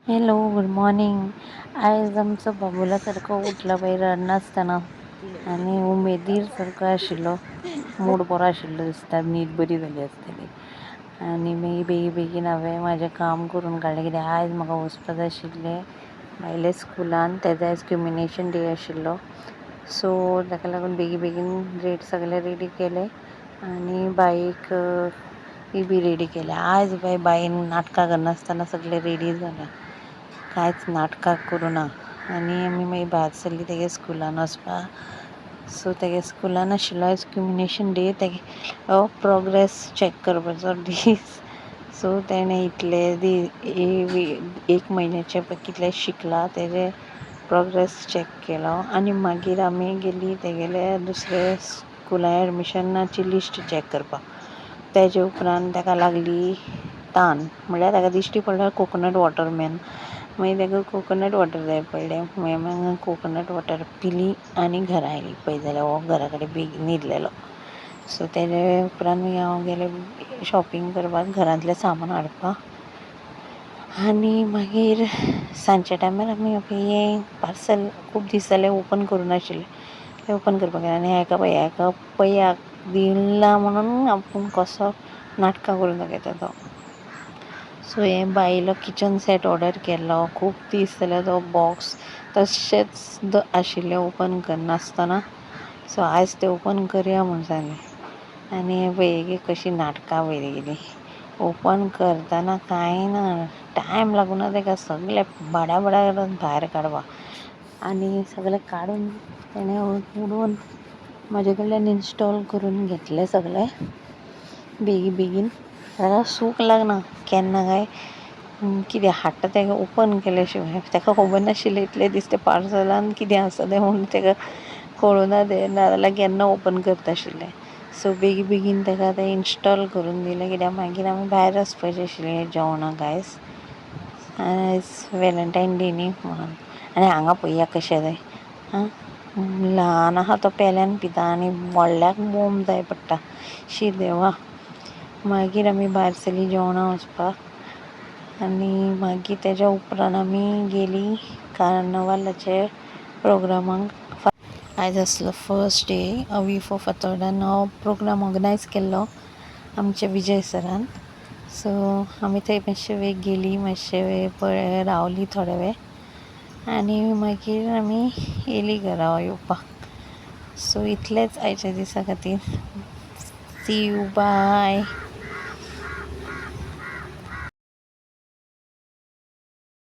Hello, good morning. आयज आमचो बाबुला सारको उठला बाई रडनासतना आनी उमेदीर सारको आशिल्लो. मूड बरो आशिल्लो दिसता, न्हीद बरी जाली आसतली. आनी मागीर बेगीन हांवें म्हाजें काम करून काडलें, कित्याक आयज म्हाका वचपा जाय आशिल्लें भायल्या स्कुलान. तेजो आयज क्युमिनेशन डे आशिल्लो, सो ताका लागून बेगीन सगळें रेडी केलें आनी बायेक बी रेडी केलें. आयज बायेन नाटकां करनासतना सगळें रेडी जालें, कांयच नाटकां करुना. आनी आमी मागीर भायर सरलीं तेगे स्कुलान वचपाक. सो तेगे स्कुलान आशिल्लो आयज क्युमिनेशन डे, तेगे प्रोग्रेस चॅक करपाचो दीस. सो तेणें एक म्हयन्याचें कितलें शिकला तेजें प्रोग्रेस चॅक केलो. आनी मागीर आमी गेलीं तेगेले दुसरे स्कुलान एडमिशनाची लिस्ट चॅक करपाक. तेजे उपरांत ताका लागली तान, म्हणल्यार ताका दिश्टी पडलो कोकोनट वॉटर मेन. मागीर ताका कोकोनट वॉटर जाय पडलें. मागीर कोकोनट वॉटर पिली आनी घरा आयलीं. पळयत जाल्यार हो घरा कडेन बेगीन न्हिदलेलो. सो तेजे उपरांत मागीर हांव गेलें शॉपिंग करपाक, घरांतलें सामान हाडपाक. आनी मागीर सांजच्या टायमार आमी हें पार्सल खूब दीस जाले ओपन करूं नाशिल्लें, तें ओपन करपाक गेलें. आनी हाका पयाक दिलां म्हणून आपूण कसो नाटकां करून दाखयता तो. सो हें बायलो किचन सेट ऑर्डर केल्लो. खूब दीस जाले तो बॉक्स तशेंच आशिल्लें ओपन करनासतना. सो आयज तें ओपन करया म्हूण सांगलें. आनी हें पळय कशीं नाटकां पळय तेगेलीं. ओपन करतना कांय ना, टायम लागुना ताका सगळें बाडा भायर काडपाक. आनी सगळें काडून तेणें उडोवन म्हाजे कडल्यान इन्स्टॉल करून घेतलें सगळें बेगीन. ताका सूख लागना केन्ना काय कितें हाडटा तें ओपन केल्या शिवाय. ताका खबर नाशिल्लें इतले दीस तें पार्सलान कितें आसा तें म्हणून ताका कळुना तें, नाजाल्यार केन्ना ओपन करता आशिल्लें. सो बेगीन ताका तें इन्स्टॉल करून दिलें, कित्याक मागीर आमी भायर वचपाचीं आशिल्लीं जेवणाक आयज वेलंटायन डे न्ही म्हणून. आनी हांगा पळया कशें जाय, ल्हान आहा तो पेल्यान पिता आनी व्हडल्याक मोम जाय पडटा. शी देवा. मागीर आमी भायर सरलीं जेवणाक वचपाक. आनी मागीर तेज्या उपरांत आमी गेलीं कार्नवालाचे प्रोग्रामाक. आयज आसलो फर्स्ट डे. अवीफो फातोर्डान हो प्रोग्राम ऑर्गनायज केल्लो आमच्या विजय सरान. सो आमी थंय मातशे वेळ गेलीं, मातशे वेळ रावलीं थोडे वेळ आनी मागीर आमी येयलीं घरा येवपाक. सो इतलेंच आयच्या दिसा खातीर. See you, bye.